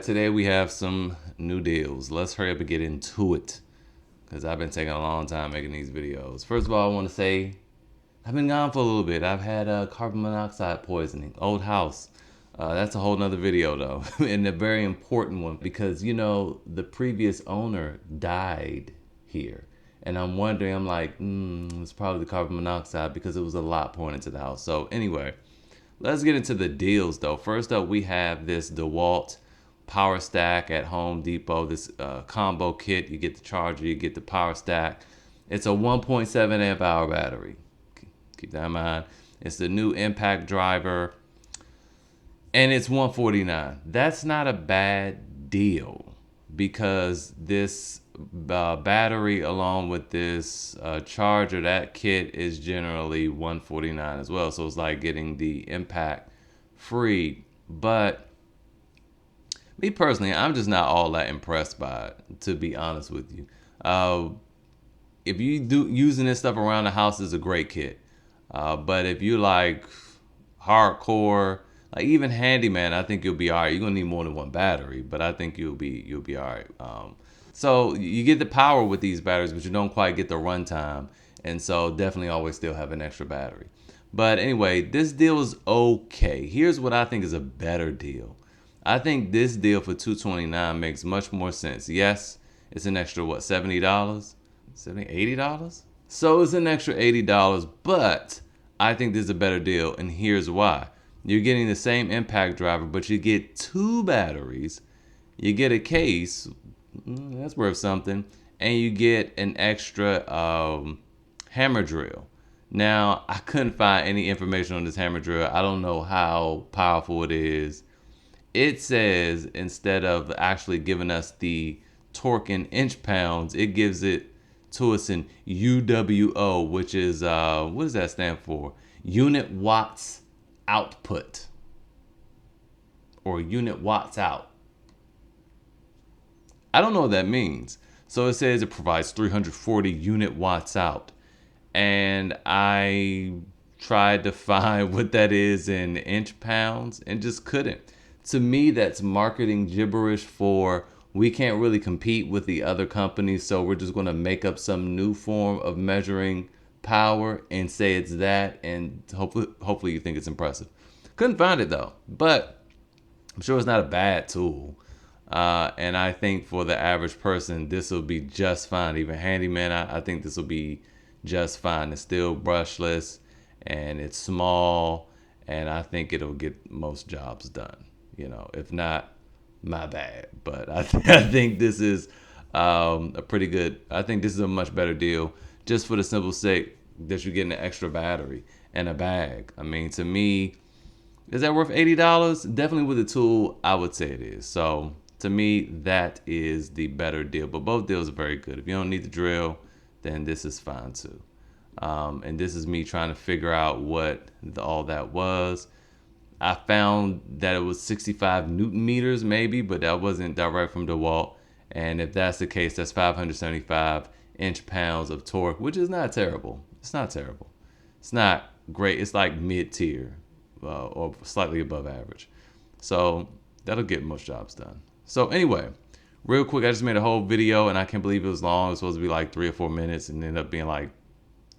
Today we have some new deals. Let's hurry up and get into it because I've been taking a long time making these videos. First of all, I want to say I've been gone for a little bit. I've had carbon monoxide poisoning, old house. That's a whole nother video though, and a very important one because the previous owner died here. And I'm wondering, I'm like, it's probably the carbon monoxide because it was a lot pouring into the house. So anyway, let's get into the deals though. First up, we have this DeWalt Powerstack at Home Depot. This combo kit. You get the charger, you get the Powerstack. It's a 1.7 amp hour battery. Keep that in mind. It's the new impact driver, and it's $149. That's not a bad deal because this battery along with this charger, that kit is generally $149 as well. So it's like getting the impact free. But me personally, I'm just not all that impressed by it, to be honest with you. If you do using this stuff around the house, is a great kit. But if you like hardcore, like even handyman, I think you'll be all right. You're gonna need more than one battery, but I think you'll be all right. So you get the power with these batteries, but you don't quite get the runtime, and so definitely always still have an extra battery. But anyway, this deal is okay. Here's what I think is a better deal. I think this deal for $229 makes much more sense. Yes, it's an extra what, $70? $70, $80? So it's an extra $80, but I think this is a better deal, and here's why. You're getting the same impact driver, but you get two batteries. You get a case, that's worth something, and you get an extra hammer drill. Now, I couldn't find any information on this hammer drill. I don't know how powerful it is. It says instead of actually giving us the torque in inch pounds, it gives it to us in UWO, which is, what does that stand for? Unit watts output, or unit watts out. I don't know what that means. So it says it provides 340 unit watts out. And I tried to find what that is in inch pounds and just couldn't. To me, that's marketing gibberish for we can't really compete with the other companies, so we're just going to make up some new form of measuring power and say it's that, and hopefully you think it's impressive. Couldn't find it though, but I'm sure it's not a bad tool. And I think for the average person, this will be just fine. Even handyman, I think this will be just fine. It's still brushless and it's small, and I think it'll get most jobs done. If not, my bad. But I think this is a pretty good. I think this is a much better deal, just for the simple sake that you're getting an extra battery and a bag. I mean, to me, is that worth $80? Definitely with the tool, I would say it is. So to me, that is the better deal. But both deals are very good. If you don't need the drill, then this is fine too. And this is me trying to figure out what all that was. I found that it was 65 Newton meters maybe, but that wasn't direct from DeWalt. And if that's the case, that's 575 inch pounds of torque, which is not terrible. It's not terrible. It's not great. It's like mid-tier or slightly above average. So that'll get most jobs done. So anyway, real quick, I just made a whole video and I can't believe it was long. It was supposed to be like 3 or 4 minutes and ended up being like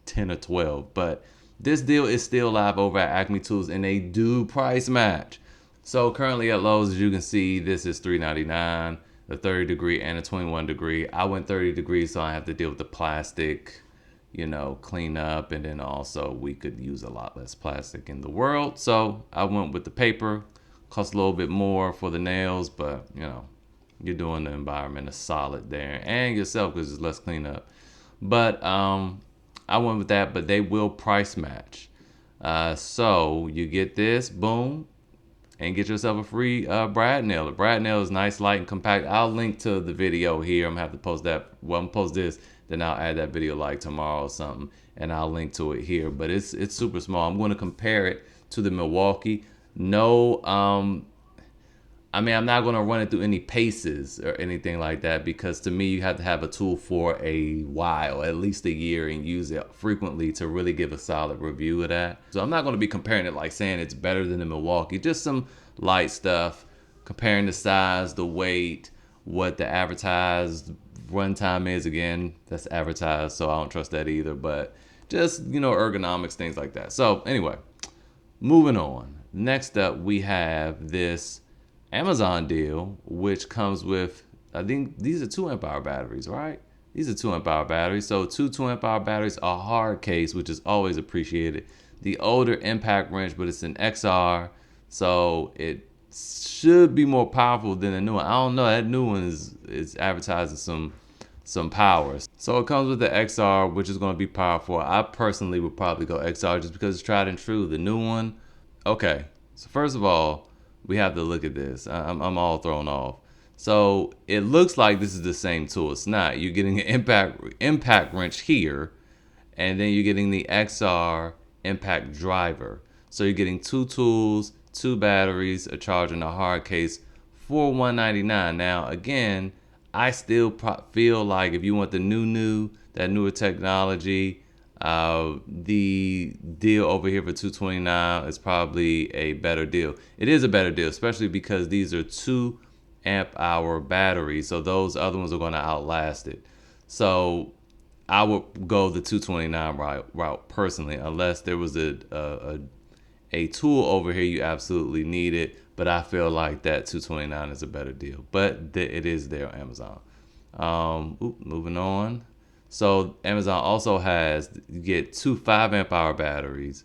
10 or 12. But this deal is still live over at Acme Tools, and they do price match. So currently at Lowe's, as you can see, this is $3.99, the 30 degree and a 21 degree. I went 30 degrees, so I have to deal with the plastic, clean up, and then also we could use a lot less plastic in the world. So I went with the paper. Cost a little bit more for the nails, but you're doing the environment a solid there, and yourself because it's less cleanup. But I went with that, but they will price match. So you get this, boom, and get yourself a free brad nail. The brad nail is nice, light, and compact. I'll link to the video here. I'm gonna have to post that. Well, I'm gonna post this, then I'll add that video like tomorrow or something, and I'll link to it here. But it's super small. I'm gonna compare it to the Milwaukee. No, I mean, I'm not going to run it through any paces or anything like that, because to me, you have to have a tool for a while, at least a year, and use it frequently to really give a solid review of that. So I'm not going to be comparing it like saying it's better than the Milwaukee, just some light stuff comparing the size, the weight, what the advertised runtime is. Again, that's advertised, so I don't trust that either. But just, ergonomics, things like that. So anyway, moving on. Next up, we have this Amazon deal, which comes with, I think these are 2 amp hour batteries, right? These are 2 amp hour batteries. So 2 amp hour batteries, a hard case, which is always appreciated. The older impact wrench, but it's an XR, so it should be more powerful than the new one. I don't know. That new one is advertising some power. So it comes with the XR, which is going to be powerful. I personally would probably go XR just because it's tried and true. The new one, okay. So first of all, we have to look at this. I'm all thrown off. So it looks like this is the same tool. It's not. You're getting an impact wrench here, and then you're getting the XR impact driver. So you're getting 2 tools, 2 batteries, a charger, and a hard case for $199. Now again, I still feel like if you want the that newer technology, the deal over here for $229 is probably a better deal. It is a better deal, especially because these are 2 amp hour batteries, so those other ones are going to outlast it. So I would go the $229 route personally, unless there was a tool over here you absolutely need it. But I feel like that $229 is a better deal. But it is there on Amazon. Moving on. So Amazon also has, you get 2 5 amp hour batteries,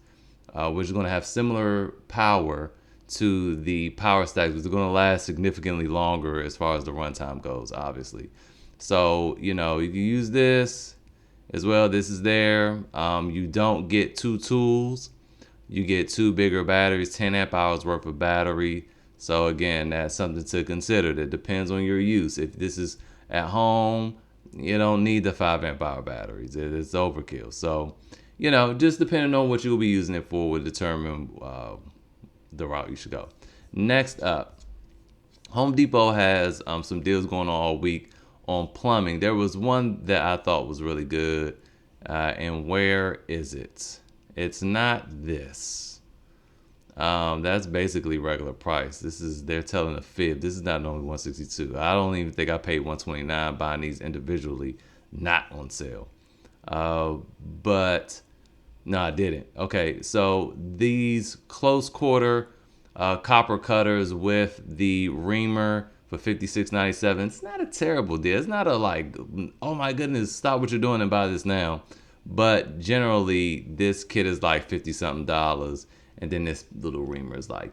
which is going to have similar power to the Powerstack, which is going to last significantly longer as far as the runtime goes, obviously. So, you can use this as well. This is there. You don't get 2 tools. You get 2 bigger batteries, 10 amp hours worth of battery. So again, that's something to consider. That depends on your use. If this is at home, you don't need the 5 amp hour batteries. It's overkill. So, just depending on what you'll be using it for will determine the route you should go. Next up, Home Depot has some deals going on all week on plumbing. There was one that I thought was really good. And where is it? It's not this. That's basically regular price. They're telling a fib. This is not only $162. I don't even think I paid $129 buying these individually, not on sale. But no, I didn't. Okay, so these close quarter copper cutters with the reamer for $56.97. It's not a terrible deal. It's not a oh my goodness, stop what you're doing and buy this now. But generally, this kit is like $50-something, and then this little reamer is like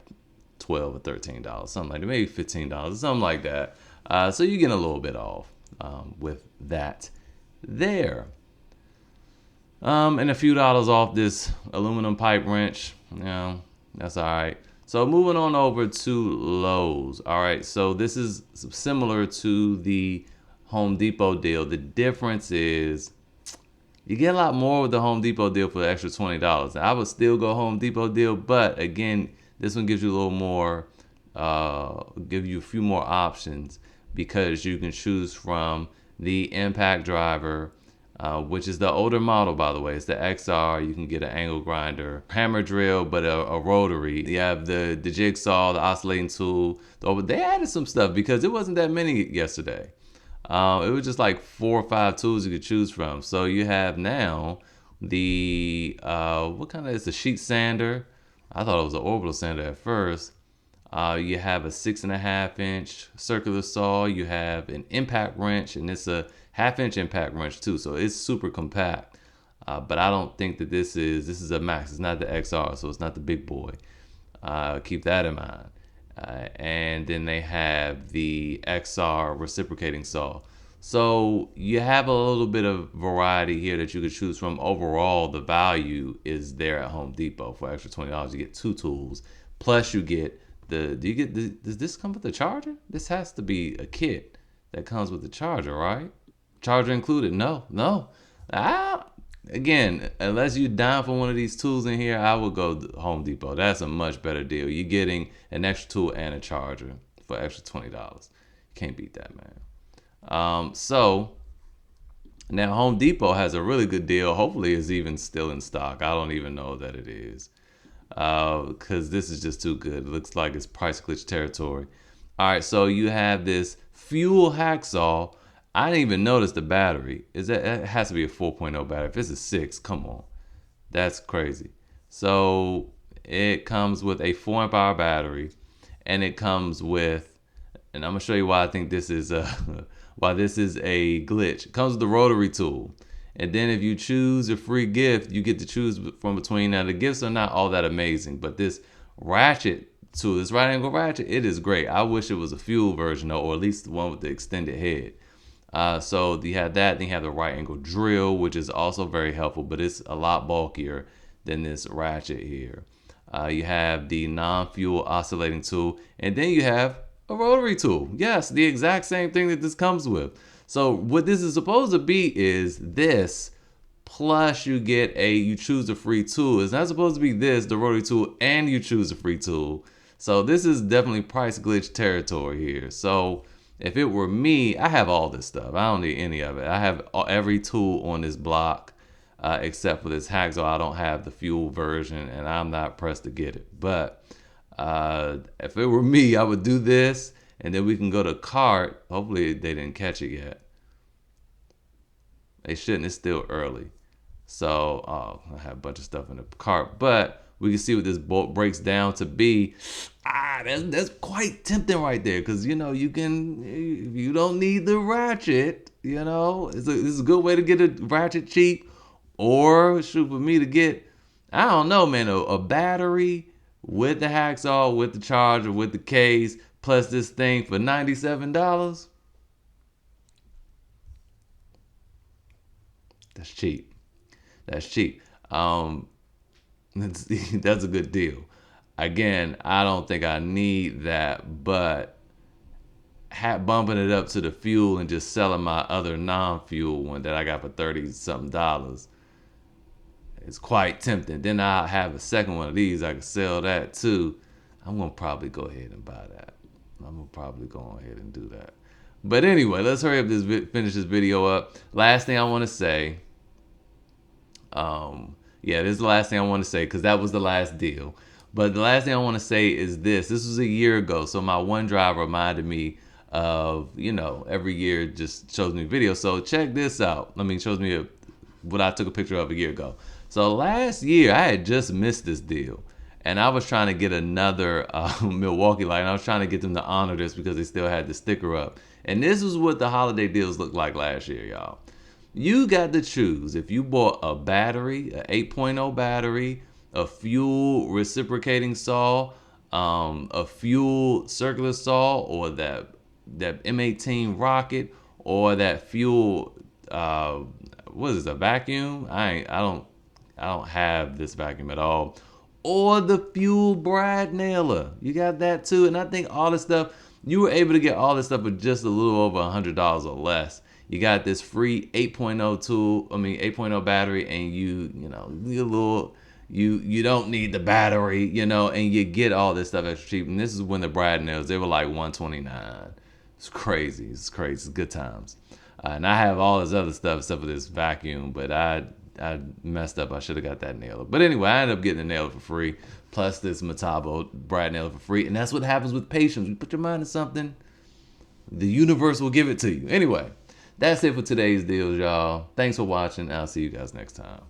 $12 or $13, something like that, maybe $15, something like that. So you're getting a little bit off with that there. And a few dollars off this aluminum pipe wrench. That's all right. So moving on over to Lowe's. All right, so this is similar to the Home Depot deal. The difference is you get a lot more with the Home Depot deal for the extra $20. Now, I would still go Home Depot deal, but again, this one gives you a little more, give you a few more options because you can choose from the impact driver, which is the older model, by the way. It's the XR. You can get an angle grinder, hammer drill, but a rotary. You have the jigsaw, the oscillating tool. They added some stuff because it wasn't that many yesterday. It was just like 4 or 5 tools you could choose from. So you have now the, what kind of, it's a sheet sander. I thought it was an orbital sander at first. You have a 6.5-inch circular saw. You have an impact wrench, and it's a 1/2-inch impact wrench too. So it's super compact. But I don't think that this is a max. It's not the XR, so it's not the big boy. Keep that in mind. And then they have the XR reciprocating saw. So you have a little bit of variety here that you could choose from. Overall, the value is there at Home Depot for extra $20. You get 2 tools, plus you get does this come with the charger? This has to be a kit that comes with the charger, right? Charger included? No. Again, unless you're down for one of these tools in here, I would go to Home Depot. That's a much better deal. You're getting an extra tool and a charger for extra $20. Can't beat that, man. So now Home Depot has a really good deal. Hopefully it's even still in stock. I don't even know that it is because this is just too good. It looks like it's price glitch territory. All right, so you have this fuel hacksaw. I didn't even notice the battery. Is that it has to be a 4.0 battery? If it's a 6, come on, that's crazy. So it comes with a 4 amp hour battery, and it comes with, and I'm gonna show you why I think this is a why this is a glitch. It comes with the rotary tool, and then if you choose a free gift, you get to choose from between. Now the gifts are not all that amazing, but this ratchet tool, this right angle ratchet, it is great. I wish it was a fuel version though, or at least the one with the extended head. So you have that, then you have the right angle drill, which is also very helpful, but it's a lot bulkier than this ratchet here. You have the non-fuel oscillating tool, and then you have a rotary tool. Yes, the exact same thing that this comes with. So what this is supposed to be is this, plus you choose a free tool. It's not supposed to be this, the rotary tool, and you choose a free tool. So this is definitely price glitch territory here. So if it were me, I have all this stuff. I don't need any of it. I have every tool on this block except for this hacksaw. I don't have the fuel version, and I'm not pressed to get it. But if it were me, I would do this, and then we can go to cart. Hopefully they didn't catch it yet. They shouldn't. It's still early. So I have a bunch of stuff in the cart, but we can see what this bolt breaks down to be. That's quite tempting right there, because you can, if you don't need the ratchet, it's a good way to get a ratchet cheap, or shoot, for me to get, I don't know, man, a battery with the hacksaw, with the charger, with the case, plus this thing for $97. That's cheap. That's cheap. That's a good deal. Again, I don't think I need that, but bumping it up to the fuel and just selling my other non-fuel one that I got for 30 something dollars, it's quite tempting. Then I'll have a second one of these. I can sell that too. I'm gonna probably go ahead and buy that. I'm gonna probably go ahead and do that. But anyway, let's hurry up finish this video up. Last thing I want to say. Yeah, this is the last thing I want to say, because that was the last deal. But the last thing I want to say is this. This was a year ago, so my OneDrive reminded me of, every year just shows me videos. So check this out. Shows me what I took a picture of a year ago. So last year, I had just missed this deal. And I was trying to get another Milwaukee light, and I was trying to get them to honor this because they still had the sticker up. And this was what the holiday deals looked like last year, y'all. You got to choose if you bought a battery, an 8.0 battery, a fuel reciprocating saw, a fuel circular saw, or that M18 rocket, or that fuel what is it, a vacuum? I don't have this vacuum at all. Or the fuel brad nailer. You got that too. And I think all this stuff, you were able to get all this stuff for just a little over $100 or less. You got this free 8.0 tool, 8.0 battery, and you don't need the battery, and you get all this stuff extra cheap. And this is when the brad nails, they were like $129. It's crazy. It's crazy. It's good times. And I have all this other stuff except for this vacuum, but I messed up. I should have got that nailer. But anyway, I ended up getting the nailer for free, plus this Metabo brad nailer for free. And that's what happens with patience. You put your mind to something, the universe will give it to you. Anyway, that's it for today's deals, y'all. Thanks for watching. I'll see you guys next time.